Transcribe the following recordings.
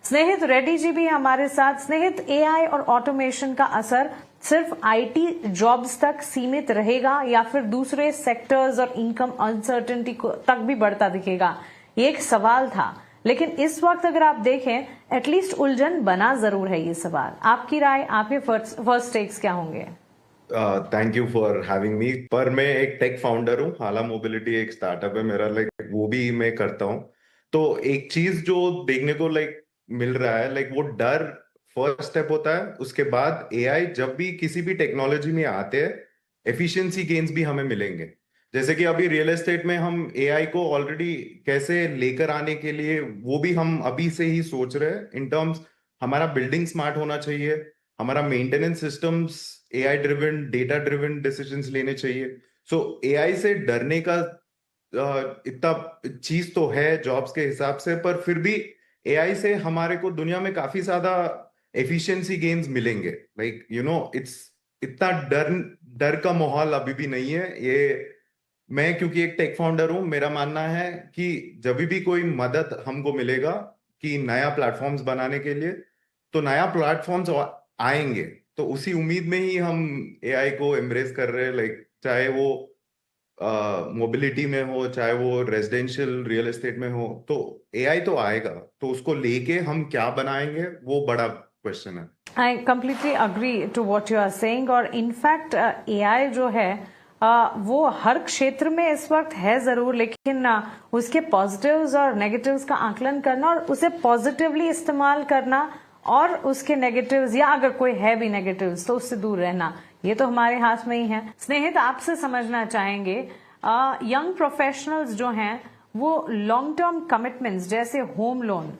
स्नेहित रेड्डी जी भी हमारे साथ। स्नेहित, एआई और ऑटोमेशन का असर सिर्फ आईटी जॉब्स तक सीमित रहेगा या फिर दूसरे सेक्टर्स और इनकम अनसर्टेनिटी तक भी बढ़ता दिखेगा? ये एक सवाल था, लेकिन इस वक्त अगर आप देखें एटलीस्ट उलझन बना जरूर है ये सवाल। आपकी राय, आपके फर्स्ट टेक्स क्या होंगे? Thank you for having me. पर मैं एक टेक फाउंडर हूँ, हाला मोबिलिटी एक स्टार्टअप है मेरा, वो भी मैं करता हूँ। तो एक चीज जो देखने को मिल रहा है, वो डर फर्स्ट स्टेप होता है। उसके बाद एआई जब भी किसी भी टेक्नोलॉजी में आते हैं, एफिशिएंसी गेन्स भी हमें मिलेंगे। जैसे कि अभी रियल एस्टेट में हम एआई को ऑलरेडी कैसे लेकर आने के लिए, वो भी हम अभी से ही सोच रहे हैं इन टर्म्स। हमारा बिल्डिंग स्मार्ट होना चाहिए, हमारा maintenance systems AI driven, data driven decisions लेने चाहिए। सो एआई से डरने का इतना चीज तो है जॉब्स के हिसाब से, पर फिर भी एआई से हमारे को दुनिया में काफी ज्यादा एफिशिएंसी गेन्स मिलेंगे। इट्स इतना डर डर का माहौल अभी भी नहीं है ये। मैं क्योंकि एक टेक फाउंडर हूं, मेरा मानना है कि जब भी कोई मदद हमको मिलेगा कि नया प्लेटफॉर्म्स बनाने के लिए, तो नया प्लेटफॉर्म्स आएंगे। तो उसी उम्मीद में ही हम एआई को एम्ब्रेस कर रहे हैं। चाहे वो मोबिलिटी में हो, चाहे वो रेजिडेंशियल रियल एस्टेट में हो, तो एआई तो आएगा। तो उसको लेके हम क्या बनाएंगे, वो बड़ा क्वेश्चन है। I completely agree to what you are saying. और इनफैक्ट एआई जो है वो हर क्षेत्र में इस वक्त है जरूर, लेकिन उसके पॉजिटिव्स और नेगेटिव्स का आकलन करना और उसे पॉजिटिवली इस्तेमाल करना, और उसके नेगेटिव्स या अगर कोई है भी नेगेटिव्स तो उससे दूर रहना, ये तो हमारे हाथ में ही है। स्नेहित, आपसे समझना चाहेंगे यंग प्रोफेशनल्स जो हैं वो लॉन्ग टर्म कमिटमेंट्स जैसे होम लोन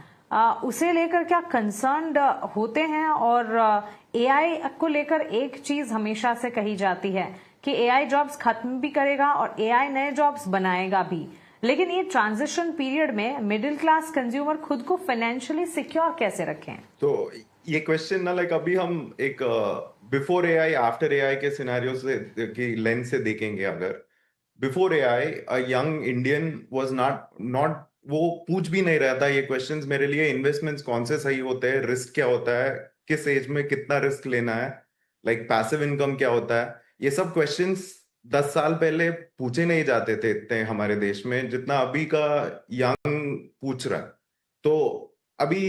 उसे लेकर क्या कंसर्न्ड होते हैं? और एआई को लेकर एक चीज हमेशा से कही जाती है कि एआई जॉब्स खत्म भी करेगा और एआई नए जॉब्स बनाएगा भी, लेकिन ये ट्रांजिशन पीरियड में मिडिल क्लास कंज्यूमर खुद को फाइनेंशियली सिक्योर कैसे रखें? तो ये क्वेश्चन ना अभी हम एक बिफोर एआई आफ्टर एआई के सिनेरियो से की लेंस से देखेंगे। अगर before AI a young Indian was not वो पूछ भी नहीं रहा था ये क्वेश्चंस मेरे लिए। इन्वेस्टमेंट्स कौन से सही होते हैं, रिस्क क्या होता है, किस एज में कितना रिस्क लेना है, पैसिव इनकम क्या होता है, ये सब क्वेश्चंस 10 साल पहले पूछे नहीं जाते थे इतने हमारे देश में जितना अभी का यंग पूछ रहा है। तो अभी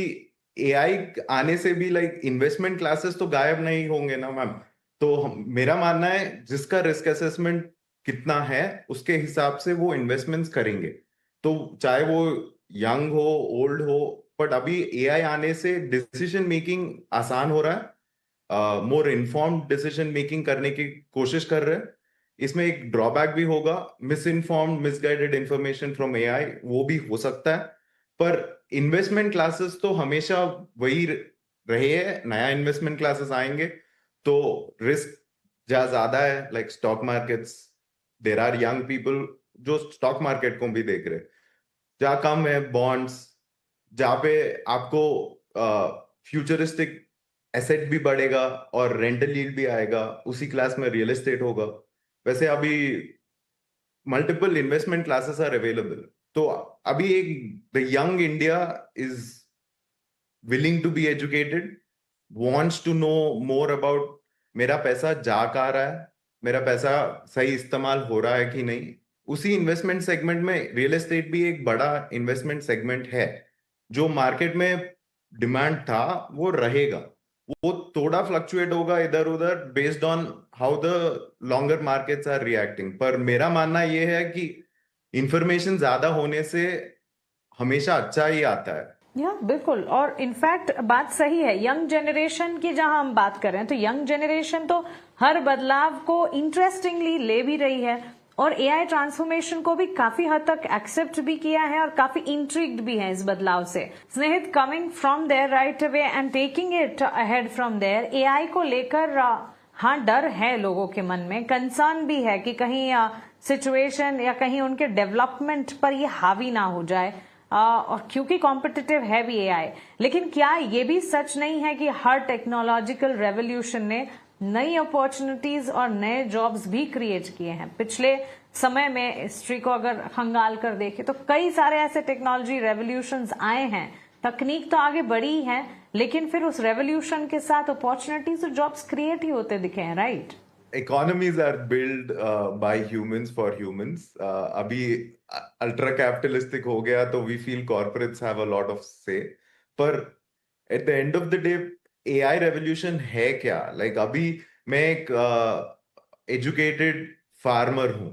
एआई आने से भी इन्वेस्टमेंट क्लासेस तो गायब नहीं होंगे ना मैम। तो मेरा मानना है जिसका रिस्क असेसमेंट कितना है उसके हिसाब से वो इन्वेस्टमेंट्स करेंगे। तो चाहे वो यंग हो, ओल्ड हो, बट अभी एआई आने से डिसीजन मेकिंग आसान हो रहा है। मोर इन्फॉर्म्ड डिसीजन मेकिंग करने की कोशिश कर रहे हैं। इसमें एक ड्रॉबैक भी होगा, miss informed misguided information from AI, वो भी हो सकता है। पर इन्वेस्टमेंट क्लासेस तो हमेशा वही रहे हैं, नया इन्वेस्टमेंट क्लासेस आएंगे तो रिस्क जहाँ ज्यादा है, stock markets, there are young people जो स्टॉक मार्केट को भी देख रहे। जहाँ कम है बॉन्ड्स, जहाँ पे आपको फ्यूचरिस्टिक एसेट भी बढ़ेगा और रेंटल यील्ड भी आएगा, उसी क्लास में रियल एस्टेट होगा। वैसे अभी multiple investment classes are available. तो अभी एक the young India is willing to be educated, wants to know more about मेरा पैसा जा कहाँ रहा है, मेरा पैसा सही इस्तेमाल हो रहा है कि नहीं। उसी इन्वेस्टमेंट सेगमेंट में रियल एस्टेट भी एक बड़ा इन्वेस्टमेंट सेगमेंट है। जो मार्केट में डिमांड था वो रहेगा, वो थोड़ा फ्लक्चुएट होगा इधर उधर based on how the longer markets are reacting. पर मेरा मानना यह है कि इंफॉर्मेशन ज्यादा होने से हमेशा अच्छा ही आता है। या बिल्कुल, और इनफैक्ट बात सही है। यंग जनरेशन की जहां हम बात कर रहे हैं तो यंग जनरेशन तो हर बदलाव को इंटरेस्टिंगली ले भी रही है और एआई ट्रांसफॉर्मेशन को भी काफी हद तक एक्सेप्ट भी किया है और काफी इंट्रिग्ड भी है इस बदलाव से। Snehit, coming from there right away and taking it ahead from there, AI को लेकर हाँ डर है लोगों के मन में, कंसर्न भी है कि कहीं सिचुएशन या कहीं उनके डेवलपमेंट पर ये हावी ना हो जाए, और क्योंकि कॉम्पिटिटिव है भी एआई। लेकिन क्या ये भी सच नहीं है कि हर टेक्नोलॉजिकल रेवोल्यूशन ने नई अपॉर्चुनिटीज और नए जॉब्स भी क्रिएट किए हैं? पिछले समय में हिस्ट्री को अगर खंगाल कर देखें तो कई सारे ऐसे टेक्नोलॉजी रेवोल्यूशंस आए हैं तकनीक तो आगे बढ़ी है, लेकिन फिर उस रेवोल्यूशन के साथ अपॉर्चुनिटीज और जॉब्स क्रिएट ही होते दिखे हैं, right? Economies are built by humans for humans. अभी अल्ट्रा कैपिटलिस्टिक हो गया तो we feel corporates have a lot of say, पर at the end of the day AI revolution है क्या? लाइक अभी मैं एक एजुकेटेड फार्मर हूँ,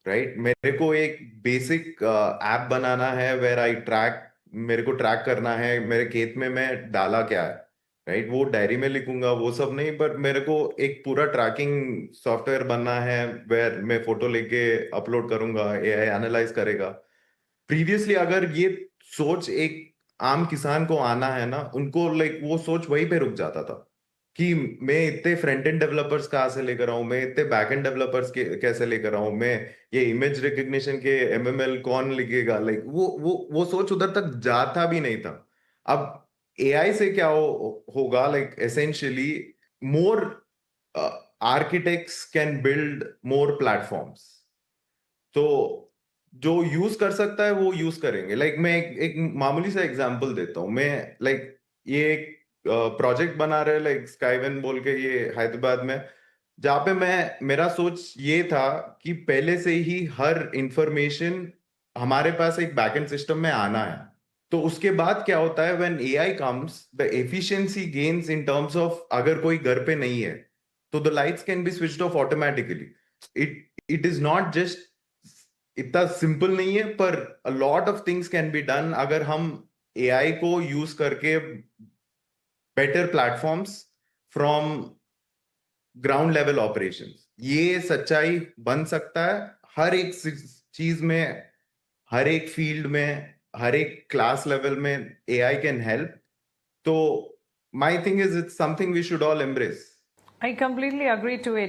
राइट? मेरे को एक बेसिक ऐप बनाना है वेर आई ट्रैक, मेरे को ट्रैक करना है मेरे खेत में मैं डाला क्या है, राइट? वो डायरी में लिखूंगा वो सब नहीं, पर मेरे को एक पूरा ट्रैकिंग सॉफ्टवेयर बनना है वेर मैं फोटो लेके अपलोड करूंगा, एआई एनालाइज करेगा। प्रीवियसली अगर ये सोच एक आम किसान को आना है ना, उनको लाइक वो सोच वहीं पे रुक जाता था कि मैं इतने फ्रंट एंड डेवलपर्स कहाँ से लेकर आऊं, मैं इतने बैक एंड डेवलपर्स कैसे लेकर आऊं, मैं ये इमेज रिकग्निशन के एमएमएल कौन लिखेगा, लाइक वो सोच उधर तक जाता भी नहीं था। अब एआई से क्या होगा, like essentially more architects can build more platforms, तो जो यूज कर सकता है वो यूज करेंगे। लाइक मैं एक मामूली सा एग्जांपल देता हूँ। मैं लाइक ये एक प्रोजेक्ट बना रहे लाइक स्काईवन बोल के, ये हैदराबाद में, जहाँ पे मैं मेरा सोच ये था कि पहले से ही हर इंफॉर्मेशन हमारे पास एक बैकएंड सिस्टम में आना है। तो उसके बाद क्या होता है, when AI comes the efficiency gains in terms of, अगर कोई घर पे नहीं है तो the lights can be switched off automatically. It is not just इतना सिंपल नहीं है, पर अ lot of things can be done अगर हम एआई को यूज करके better platforms from ground level operations. ये सच्चाई बन सकता है हर एक चीज में, हर एक फील्ड में, हर एक क्लास लेवल में एआई कैन हेल्प। तो my thing is it's something we should all embrace. I completely agree to it.